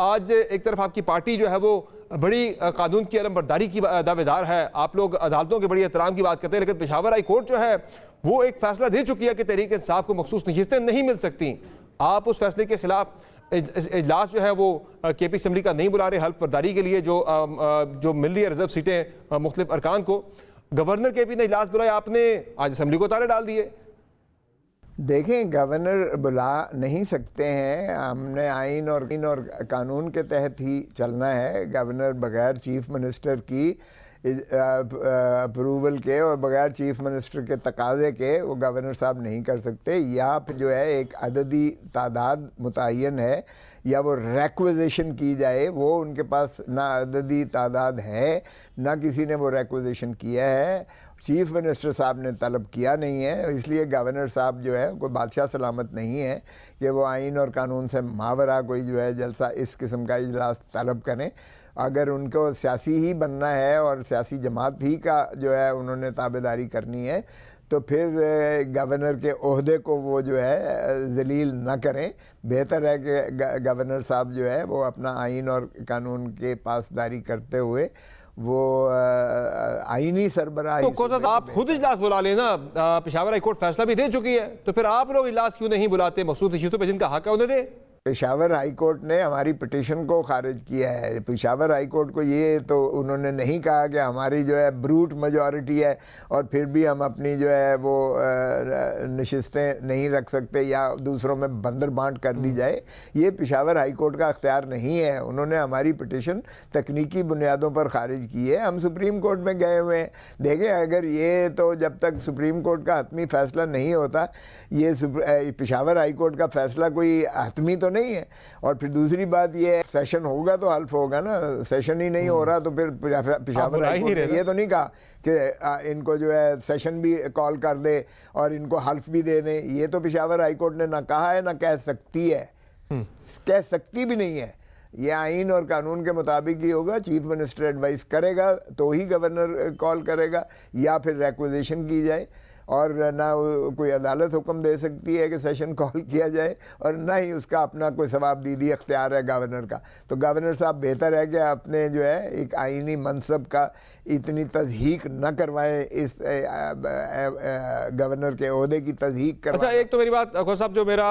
आज एक तरफ आपकी पार्टी जो है वो बड़ी कानून की अलमबरदारी की दावेदार है, आप लोग अदालतों के बड़ी एहतराम की बात करते हैं, लेकिन पेशावर हाई कोर्ट जो है वो एक फैसला दे चुकी है कि तहरीक इंसाफ को मखसूस नशिस्तें नहीं मिल सकती। आप उस फैसले के खिलाफ इजलास जो है वो KP असम्बली का नहीं बुला रहे हल्फ बर्दारी के लिए, जो मिल रही है रिजर्व सीटें मुख्तलिफ अरकान को। गवर्नर KP ने इजलास बुलाया, आपने आज असम्बली को ताले डाल दिए। देखें, गवर्नर बुला नहीं सकते हैं, हमने आइन और कानून के तहत ही चलना है। गवर्नर बगैर चीफ मिनिस्टर की अप्रूवल के और बगैर चीफ मिनिस्टर के तकाजे के वो गवर्नर साहब नहीं कर सकते। या फिर जो है एक अददी तादाद मुतय्यन है या वो रिक्विजिशन की जाए, वो उनके पास ना अददी तादाद है ना किसी ने वो रिक्विजिशन किया है। चीफ मिनिस्टर साहब ने तलब किया नहीं है, इसलिए गवर्नर साहब जो है कोई बादशाह सलामत नहीं है कि वो आइन और कानून से मावरा कोई जो है जलसा इस किस्म का इजलास तलब करें। अगर उनको सियासी ही बनना है और सियासी जमात ही का जो है उन्होंने ताबेदारी करनी है तो फिर गवर्नर के ओहदे को वो जो है जलील न करें। बेहतर है कि गवर्नर साहब जो है वो अपना आइन और कानून के पासदारी करते हुए वो आईनी सरबराही। तो आप खुद इजलास बुला लेना, पेशावर हाई कोर्ट फैसला भी दे चुकी है, तो फिर आप लोग इजलास क्यों नहीं बुलाते? मखसूस नशिस्तों पर जिनका हक है उन्हें दे। पेशावर हाई कोर्ट ने हमारी पिटीशन को खारिज किया है। पेशावर हाई कोर्ट को ये तो उन्होंने नहीं कहा कि हमारी जो है ब्रूट मेजॉरिटी है और फिर भी हम अपनी जो है वो नशिस्तें नहीं रख सकते या दूसरों में बंदर बांट कर दी जाए, ये पेशावर हाई कोर्ट का अख्तियार नहीं है। उन्होंने हमारी पिटीशन तकनीकी बुनियादों पर खारिज की है। हम सुप्रीम कोर्ट में गए हुए हैं। देखें, अगर ये तो जब तक सुप्रीम कोर्ट का हतमी फैसला नहीं होता, ये पेशावर हाई कोर्ट का फैसला कोई हतमी तो नहीं है। और फिर दूसरी बात ये, सेशन होगा तो हल्फ होगा ना, सेशन ही नहीं हो रहा तो फिर पेशावर हाई कोर्ट ने ये तो नहीं कहा कि इनको जो है सेशन भी कॉल कर दे और इनको हल्फ भी दे दें। ये तो पेशावर हाई कोर्ट ने ना कहा है ना कह सकती है, कह सकती भी नहीं है। ये आइन और कानून के मुताबिक ही होगा। चीफ मिनिस्टर एडवाइस करेगा तो ही गवर्नर कॉल करेगा या फिर रिक्विजिशन की जाए, और ना कोई अदालत हुक्म दे सकती है कि सेशन कॉल किया जाए, और ना ही उसका अपना कोई सवाबदीदी अख्तियार है गवर्नर का। तो गवर्नर साहब बेहतर है कि अपने जो है एक आइनी मनसब का इतनी तज़हीक न करवाएं, इस गवर्नर के ओहदे की तज़हीक करवाएं। अच्छा, एक तो मेरी बात अखौर साहब, जो मेरा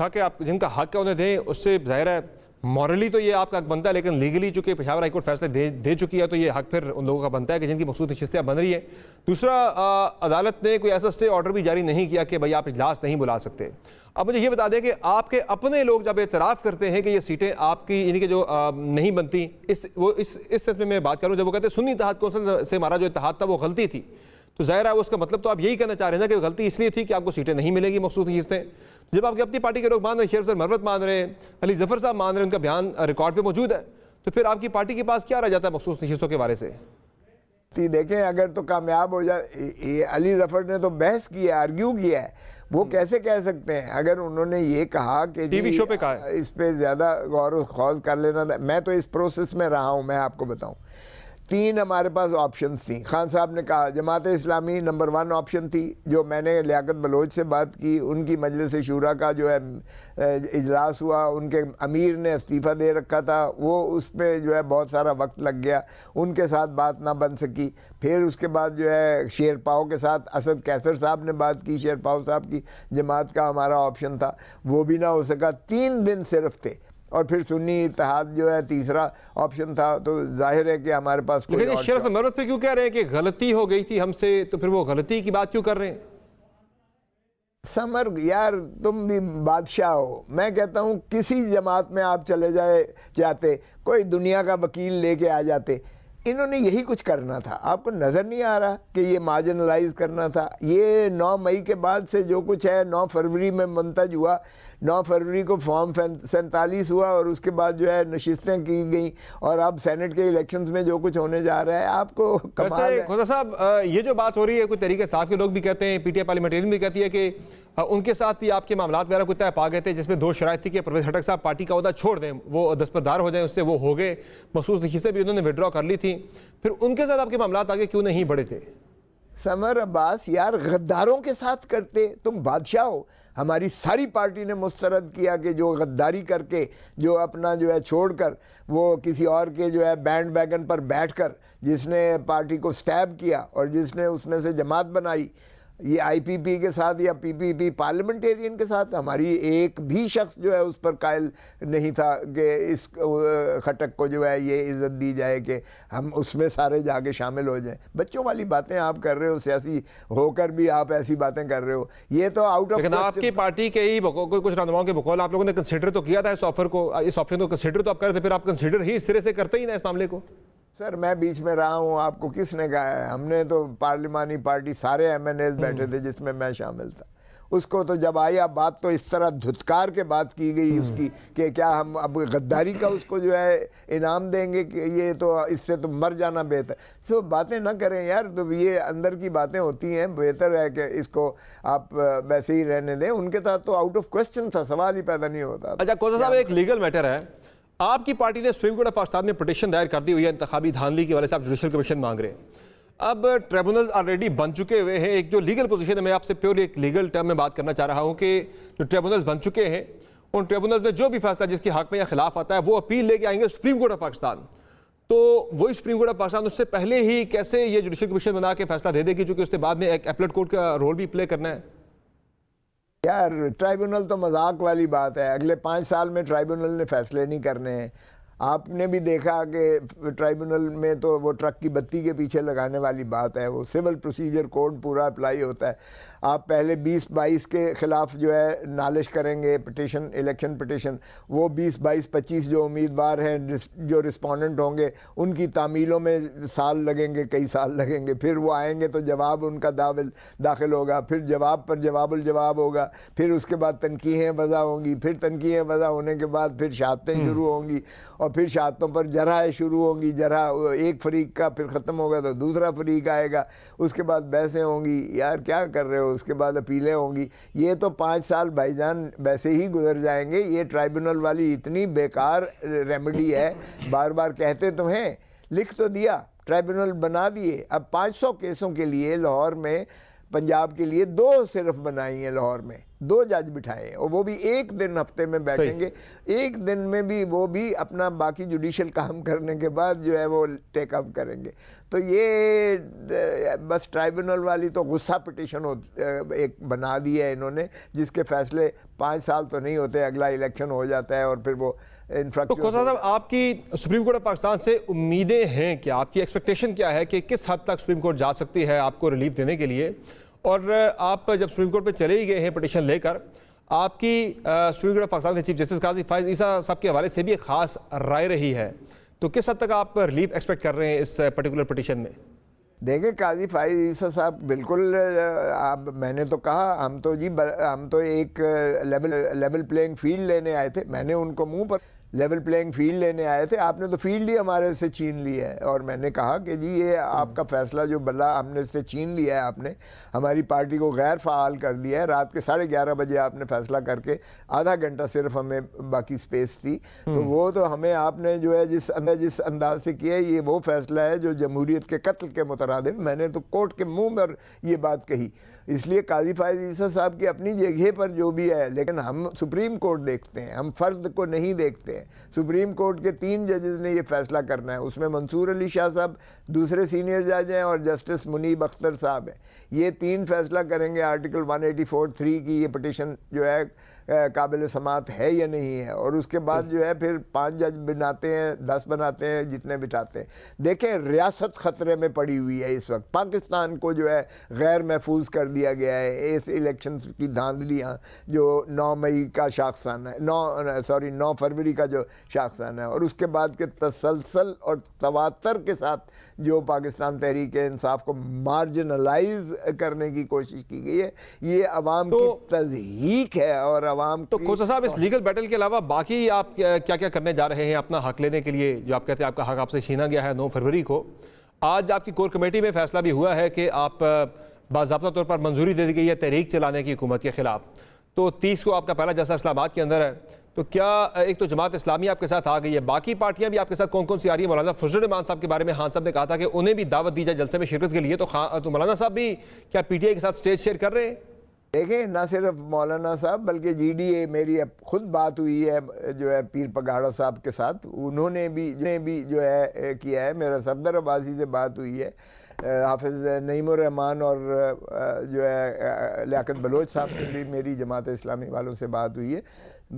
था कि आप जिनका हक है उन्हें दें, उससे जाहिर है मॉरली तो ये आपका हक बनता है, लेकिन लीगली चूंकि पेशावर हाई कोर्ट फैसले दे चुकी है तो ये हक फिर उन लोगों का बनता है कि जिनकी मखसूस नशिस्तें बन रही है। दूसरा, अदालत ने कोई ऐसा स्टे ऑर्डर भी जारी नहीं किया कि भाई आप इजलास नहीं बुला सकते। अब मुझे ये बता दें कि आपके अपने लोग जब एतराफ़ करते हैं कि ये सीटें आपकी यानी कि जो नहीं बनती, इस सेंस में मैं बात करूँ, जब वो कहते हैं सुन्नी इत्तेहाद कौंसिल से हमारा जो इत्तेहाद था वो गलती थी, तो ज़ाहिर है उसका मतलब तो आप यही कहना चाह रहे हैं ना कि गलती इसलिए थी कि आपको सीटें नहीं मिलेगी मखसूस नशिस्तें। जब आपकी अपनी पार्टी के लोग मान रहे हैं, शेर सर मरवत मान रहे हैं, अली जफर साहब मान रहे हैं, उनका बयान रिकॉर्ड पे मौजूद है, तो फिर आपकी पार्टी के पास क्या रह जाता है मखसूस नशिस्तों के बारे से? देखें, अगर तो कामयाब हो जाए, अली जफर ने तो बहस की है, आर्ग्यू किया है, वो कैसे कह सकते हैं? अगर उन्होंने ये कहा कि टीवी शो पे कहा है, इस पे ज़्यादा गौर खौज कर लेना था। मैं तो इस प्रोसेस में रहा हूँ, मैं आपको बताऊँ, 3 हमारे पास ऑप्शन थी। खान साहब ने कहा जमात इस्लामी नंबर 1 ऑप्शन थी, जो मैंने लियाकत बलोच से बात की, उनकी मजलिस शूरा का जो है इजलास हुआ, उनके अमीर ने इस्तीफ़ा दे रखा था, वो उस पर जो है बहुत सारा वक्त लग गया, उनके साथ बात ना बन सकी। फिर उसके बाद जो है शेरपाव के साथ असद कैसर साहब ने बात की, शेरपाव साहब की जमात का हमारा ऑप्शन था, वो भी ना हो सका। 3 दिन सिर्फ थे, और फिर सुन्नी इत्तेहाद जो है तीसरा ऑप्शन था। तो जाहिर है कि हमारे पास कोई लेकिन शेर मरवत पे क्यों कह रहे हैं कि गलती हो गई थी हमसे, तो फिर वो गलती की बात क्यों कर रहे हैं? समर यार, तुम भी बादशाह हो। मैं कहता हूँ किसी जमात में आप चले जाए चाहते, कोई दुनिया का वकील लेके आ जाते। इन्होंने यही कुछ करना था। आपको नज़र नहीं आ रहा कि ये मार्जिनलाइज करना था? ये 9 मई के बाद से जो कुछ है, 9 फरवरी में मुंतज हुआ, 9 फरवरी को फॉर्म 47 हुआ और उसके बाद जो है नशिस्तें की गई, और अब सेनेट के इलेक्शंस में जो कुछ होने जा रहा है, आपको कमाल है। खुदा साहब, ये जो बात हो रही है, कुछ तरीके साफ के लोग भी कहते हैं, PTI पार्लियामेंटेरियन भी कहती है कि उनके साथ भी आपके मामलात वगैरह कुछ तय पा गए थे, जिसमें 2 शराइत थी कि परवेज़ खटक साहब पार्टी का ओहदा छोड़ दें, वो दस्तबरदार हो जाएं, उससे वो हो गए। मखसूस नशिस्तें भी उन्होंने विड्रॉ कर ली थी, फिर उनके साथ आपके मामलात आगे क्यों नहीं बढ़े थे? समर अब्बास यार गद्दारों के साथ करते, तुम बादशाह हो। हमारी सारी पार्टी ने मुस्तरद किया कि जो गद्दारी करके, जो अपना जो है छोड़कर, वो किसी और के जो है बैंड वैगन पर बैठकर जिसने पार्टी को स्टैब किया और जिसने उसमें से जमात बनाई, ये आईपीपी के साथ या पीपीपी पार्लियामेंटेरियन के साथ, हमारी एक भी शख्स जो है उस पर कायल नहीं था कि इस खटक को जो है ये इज़्ज़त दी जाए कि हम उसमें सारे जाके शामिल हो जाएं। बच्चों वाली बातें आप कर रहे हो, सियासी होकर भी आप ऐसी बातें कर रहे हो। ये तो आउट ऑफ, लेकिन आपकी पार्टी के ही कुछ रहनुमाओं के बकौल आप लोगों ने कंसिडर तो किया था इस ऑफर को, इस ऑप्शन को कंसिडर तो आप कर रहे थे, फिर आप कंसिडर ही इस सिरे से करते ही ना इस मामले को। सर मैं बीच में रहा हूँ, आपको किसने कहा है? हमने तो पार्लिमानी पार्टी सारे एमएनएस बैठे थे जिसमें मैं शामिल था। उसको तो जब आई अब बात तो इस तरह धुतकार के बात की गई उसकी कि क्या हम अब गद्दारी का उसको जो है इनाम देंगे कि ये तो इससे तो मर जाना बेहतर। तो बातें ना करें यार, तो ये अंदर की बातें होती हैं, बेहतर है कि इसको आप वैसे ही रहने दें। उनके साथ तो आउट ऑफ क्वेश्चन था, सवाल ही पैदा नहीं होता। अच्छा कोसा साहब, एक लीगल मैटर है, आपकी पार्टी ने सुप्रीम कोर्ट ऑफ पाकिस्तान में पिटीशन दायर कर दी हुई है इंतखाबी धांधली की वजह से आप जुडिशल कमीशन मांग रहे हैं। अब ट्रिब्यूनल ऑलरेडी बन चुके हुए हैं, एक जो लीगल पोजीशन है, मैं आपसे प्योरली एक लीगल टर्म में बात करना चाह रहा हूं कि जो ट्रिब्यूनल्स बन चुके हैं उन ट्रिब्यूनल्स में जो भी फैसला जिसके हक में या खिलाफ आता है वो अपील लेके आएंगे सुप्रीम कोर्ट ऑफ पाकिस्तान। तो वही सुप्रीम कोर्ट ऑफ पाकिस्तान उससे पहले ही कैसे ये जुडिशल कमीशन बना के फैसला दे देगी, क्योंकि उसके बाद में एक अपीलेट कोर्ट का रोल भी प्ले करना है। यार ट्राइब्यूनल तो मजाक वाली बात है, अगले 5 साल में ट्राइब्यूनल ने फैसले नहीं करने हैं। आपने भी देखा कि ट्राइब्यूनल में तो वो ट्रक की बत्ती के पीछे लगाने वाली बात है, वो सिविल प्रोसीजर कोड पूरा अप्लाई होता है। आप पहले 20-22 के ख़िलाफ़ जो है नालिश करेंगे पिटीशन, इलेक्शन पिटीशन, वो 20-22-25 जो उम्मीदवार हैं जो रिस्पोंडेंट होंगे उनकी तामीलों में साल लगेंगे, कई साल लगेंगे। फिर वो आएंगे तो जवाब उनका दाखिल होगा, फिर जवाब पर जवाबुल जवाब होगा, फिर उसके बाद तनकीहें वज़ा होंगी, फिर तनकीहें वज़ा होने के बाद फिर शहादतें शुरू होंगी और फिर शहादतों पर जराएं शुरू होंगी। जरा एक फरीक का फिर ख़त्म होगा तो दूसरा फरीक आएगा, उसके बाद बहसें होंगी। यार क्या कर रहे हो? उसके बाद अपीलें होंगी। ये तो 5 साल भाईजान वैसे ही गुजर जाएंगे। ये ट्राइब्यूनल वाली इतनी बेकार रेमेडी है, बार बार कहते तो हैं, लिख तो दिया, ट्राइब्यूनल बना दिए। अब 500 केसों के लिए लाहौर में, पंजाब के लिए 2 सिर्फ बनाई हैं, लाहौर में 2 जज बिठाए हैं और वो भी एक दिन हफ्ते में बैठेंगे। एक दिन में भी वो भी अपना बाकी जुडिशल काम करने के बाद जो है वो टेकअप करेंगे। तो ये बस ट्राइब्यूनल वाली तो गुस्सा पिटीशन एक बना दी है इन्होंने, जिसके फैसले 5 साल तो नहीं होते, अगला इलेक्शन हो जाता है और फिर वो तो कोसा साहब, आपकी सुप्रीम कोर्ट ऑफ पाकिस्तान से उम्मीदें हैं क्या? आपकी एक्सपेक्टेशन क्या है कि किस हद तक सुप्रीम कोर्ट जा सकती है आपको रिलीफ देने के लिए? और आप जब सुप्रीम कोर्ट पे चले ही गए हैं पिटीशन लेकर, आपकी सुप्रीम कोर्ट ऑफ पाकिस्तान के चीफ जस्टिस काजी फायज ईसा साहब के हवाले से भी एक खास राय रही है, तो किस हद तक आप रिलीफ एक्सपेक्ट कर रहे हैं इस पर्टिकुलर पिटीशन में? देखिए काजी फायज ईसा साहब बिल्कुल, आप मैंने तो कहा हम तो एक लेवल प्लेइंग फील्ड लेने आए थे। मैंने उनको मुंह पर लेवल प्लेइंग फील्ड लेने आए थे, आपने तो फील्ड ही हमारे से छीन लिया है। और मैंने कहा कि जी ये आपका फ़ैसला जो बल्ला हमने से छीन लिया है, आपने हमारी पार्टी को गैर फ़ाल कर दिया है। रात के 11:30 बजे आपने फ़ैसला करके आधा घंटा सिर्फ हमें बाकी स्पेस थी, तो वो तो हमें आपने जो है जिस अंदाज से किया है, ये वो फ़ैसला है जो जमहूरियत के कत्ल के मुतरादिफ। मैंने तो कोर्ट के मुँह पर ये बात कही। इसलिए काजी फायज ईसा साहब की अपनी जगह पर जो भी है, लेकिन हम सुप्रीम कोर्ट देखते हैं, हम फ़र्द को नहीं देखते हैं। सुप्रीम कोर्ट के 3 जजेस ने ये फैसला करना है, उसमें मंसूर अली शाह साहब दूसरे सीनियर जज हैं और जस्टिस मुनीब अख्तर साहब हैं। ये 3 फैसला करेंगे आर्टिकल 184(3) की ये पिटीशन जो है काबिल समात है या नहीं है। और उसके बाद जो है फिर 5 जज बनाते हैं, 10 बनाते हैं, जितने बिठाते हैं। देखें रियासत ख़तरे में पड़ी हुई है इस वक्त। पाकिस्तान को जो है गैर महफूज कर दिया गया है। इस इलेक्शन की धांधलियाँ जो 9 मई का शाखसाना है, 9 फरवरी का जो शाखसाना है, और उसके बाद के तसलसल और तवातर के साथ जो पाकिस्तान तहरीक इंसाफ को मार्जिनलाइज करने की कोशिश की गई है, ये अवाम की तज़हीक है। और अवाम तो खोसा साहब, इस लीगल बैटल के अलावा बाकी आप क्या क्या करने जा रहे हैं अपना हक लेने के लिए? जो आप कहते हैं आपका हक आपसे छीना गया है 9 फरवरी को, आज आपकी कोर कमेटी में फैसला भी हुआ है कि आप बाज़ाब्ता तौर पर मंजूरी दे दी गई है तहरीक चलाने की हुकूमत के खिलाफ। तो 30 को आपका पहला जलसा इस्लामाबाद के अंदर है, तो क्या एक तो जमात इस्लामी आपके साथ आ गई है, बाकी पार्टियां भी आपके साथ कौन कौन सी आ रही है? मौलाना फजल रहमान साहब के बारे में खान साहब ने कहा था कि उन्हें भी दावत दी जाए जलसे में शिरकत के लिए, तो मौलाना साहब भी क्या पीटीआई के साथ स्टेज शेयर कर रहे हैं? देखें, ना सिर्फ मौलाना साहब बल्कि जीडीए, मेरी अब खुद बात हुई है जो है पीर पगाड़ा साहब के साथ, उन्होंने भी जो है किया है। मेरा सफदर अब्बासी से बात हुई है, हाफिज़ नईमुर रहमान और जो है लियाकत बलोच साहब से भी मेरी जमात इस्लामी वालों से बात हुई है।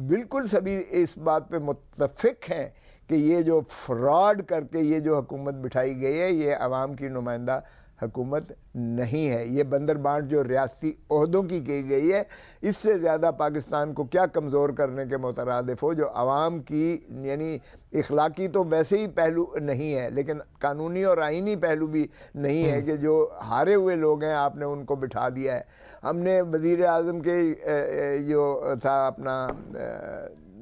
बिल्कुल सभी इस बात पे मुत्तफिक हैं कि ये जो फ्रॉड करके ये जो हुकूमत बिठाई गई है, ये आवाम की नुमाइंदा हुकूमत नहीं है। ये बंदर बांट जो रियासती ओहदों की गई है, इससे ज़्यादा पाकिस्तान को क्या कमज़ोर करने के मुतरादिफ हो, जो आवाम की यानी इखलाकी तो वैसे ही पहलू नहीं है, लेकिन कानूनी और आइनी पहलू भी नहीं है कि जो हारे हुए लोग हैं आपने उनको बिठा दिया है। हमने वज़ीर आज़म के जो था अपना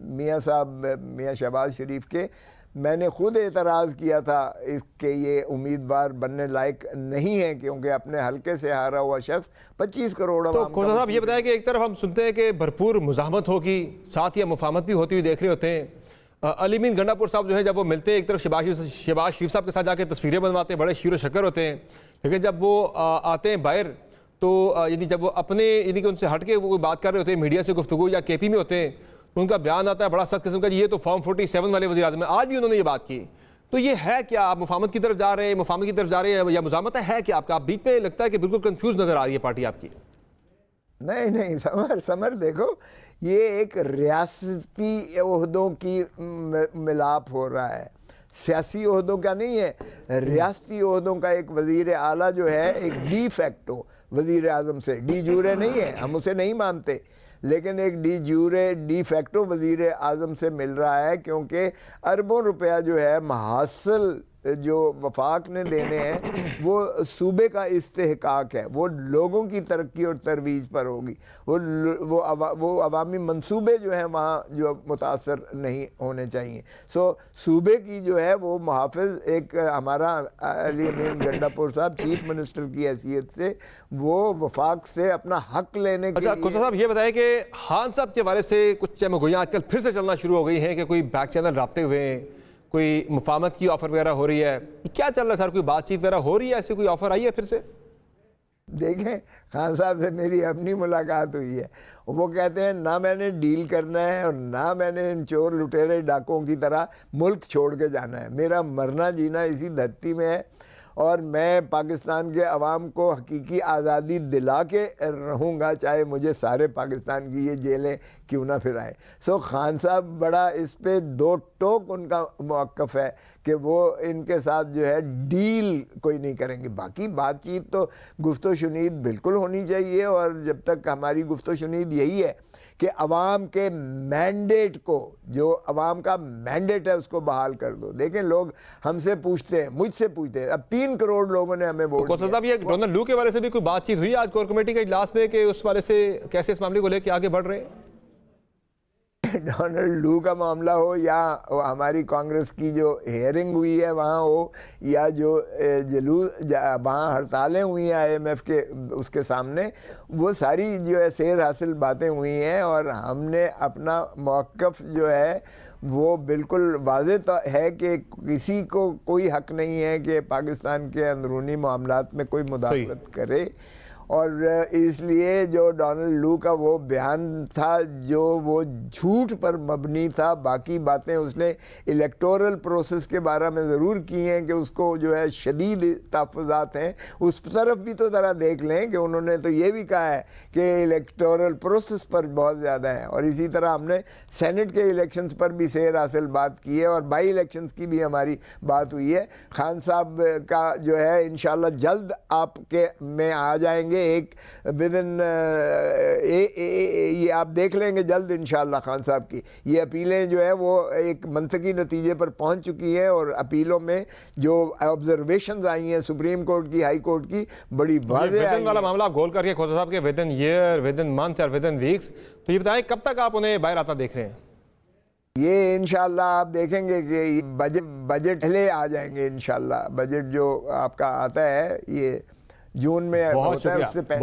मियाँ साहब, मियाँ शहबाज शरीफ के, मैंने खुद एतराज़ किया था इसके ये उम्मीदवार बनने लायक नहीं है, क्योंकि अपने हल्के से हारा हुआ शख्स 25 करोड़। तो खोसा साहब ये बताया कि एक तरफ हम सुनते हैं कि भरपूर मुज़ाहमत होगी, साथ ही मुफाहमत भी होती हुई देख रहे होते हैं। अली मीन गंडापुर साहब जो है जब वो मिलते हैं, एक तरफ शहबाज शरीफ साहब के साथ जाके तस्वीरें बनवाते हैं, बड़े शीर शक्कर होते हैं, लेकिन जब वो आते हैं बाहर तो यानी जब वो अपने यानी कि उनसे हट के वो बात कर रहे होते हैं, मीडिया से गुफ्तगू या केपी में होते हैं, तो उनका बयान आता है बड़ा सख्त किस्म का, ये तो फॉर्म 47 वाले वज़ीर आज़म है। आज भी उन्होंने ये बात की। तो ये है क्या, आप मुफाहमत की तरफ जा रहे हैं, मुफाहमत की तरफ जा रहे हैं या मुज़ाहमत है क्या आपका? आप बीच में लगता है कि बिल्कुल कंफ्यूज नजर आ रही है पार्टी आपकी। नहीं, समर देखो, ये एक रियासती ओहदों की मिलाप हो रहा है, सियासी ओहदों का नहीं है, रियासती ओहदों का। एक वज़ीर आला जो है एक डी फैक्टो वज़ीर आज़म से, डी जूरे नहीं है, हम उसे नहीं मानते, लेकिन एक डी जूरे डी फैक्टो वज़ीर आज़म से मिल रहा है, क्योंकि अरबों रुपया जो है महासिल जो वफाक ने देने हैं वो सूबे का इस्तेहकाक है, वो लोगों की तरक्की और तरवीज पर होगी। वो अवामी मंसूबे जो हैं वहाँ जो मुतासर नहीं होने चाहिए। सो सूबे की जो है वो मुहाफ़िज़ एक हमारा अली अमीन गंडापुर साहब चीफ मिनिस्टर की हैसियत से वो वफाक से अपना हक लेने के लिए। खोसा साहब ये बताएं कि खान साहब के बारे से कुछ चमगोइयाँ आजकल फिर से चलना शुरू हो गई हैं कि कोई बैक चैनल राब्ते हुए हैं, कोई मुफाहमत की ऑफर वगैरह हो रही है, क्या चल रहा है सर? कोई बातचीत वगैरह हो रही है, ऐसी कोई ऑफर आई है फिर से? देखें, खान साहब से मेरी अपनी मुलाकात हुई है, वो कहते हैं ना मैंने डील करना है और ना मैंने इन चोर लुटेरे डाकों की तरह मुल्क छोड़ के जाना है। मेरा मरना जीना इसी धरती में है और मैं पाकिस्तान के अवाम को हकीकी आज़ादी दिला के रहूँगा, चाहे मुझे सारे पाकिस्तान की ये जेलें क्यों ना फिर आए। सो खान साहब बड़ा इस पे दो टोक उनका मौक़िफ़ है कि वो इनके साथ जो है डील कोई नहीं करेंगे। बाकी बातचीत तो गुफ्तो शुनीद बिल्कुल होनी चाहिए, और जब तक हमारी गुफ्तो शुनीद यही है कि अवाम के मैंडेट को, जो अवाम का मैंडेट है उसको बहाल कर दो। देखें, लोग हमसे पूछते हैं, मुझसे पूछते हैं, अब 3 करोड़ लोगों ने हमें वोट दिया। साहब ये डोनाल्ड लू के बारे से भी कोई बातचीत हुई आज कोर कमेटी के इजलास में कि उस वाले से कैसे इस मामले को लेकर आगे बढ़ रहे हैं? डोनाल्ड लू का मामला हो या हमारी कांग्रेस की जो हेयरिंग हुई है वहाँ हो, या जो वहाँ हड़तालें हुई हैं IMF के उसके सामने, वो सारी जो है सेर हासिल बातें हुई हैं, और हमने अपना मौक़िफ़ जो है वो बिल्कुल वाज़ेह तो है कि किसी को कोई हक नहीं है कि पाकिस्तान के अंदरूनी मामलात में कोई मुदाखलत करे। और इसलिए जो डोनाल्ड लू का वो बयान था जो वो झूठ पर मबनी था, बाकी बातें उसने इलेक्टोरल प्रोसेस के बारे में ज़रूर की हैं कि उसको जो है शदीद तहफ़्फ़ुज़ात हैं, उस तरफ भी तो ज़रा देख लें कि उन्होंने तो ये भी कहा है कि इलेक्टोरल प्रोसेस पर बहुत ज़्यादा है। और इसी तरह हमने सेनेट के इलेक्शंस पर भी सेर हासिल बात की है, और बाई इलेक्शंस की भी हमारी बात हुई है। खान साहब का जो है इंशाल्लाह जल्द आपके में आ जाएंगे, एक विद इन ये आप देख लेंगे जल्द इंशाल्लाह। खान साहब की ये अपीलें जो है वो एक मंतकी नतीजे पर पहुंच चुकी हैं, और अपीलों में जो ऑब्जर्वेशंस आई हैं सुप्रीम कोर्ट की, हाई कोर्ट की, बड़ी वाज़ेह आई वाला मामला गोल करके खोसा साहब के with in year, with in month और विद इन वीक्स, तो ये बताएं कब तक आप उन्हें बाहर आता देख रहे हैं? ये इंशाल्लाह आप देखेंगे कि बजट पहले आ जाएंगे इंशाल्लाह। बजट जो आपका आता है ये जून में होता है, उससे पहले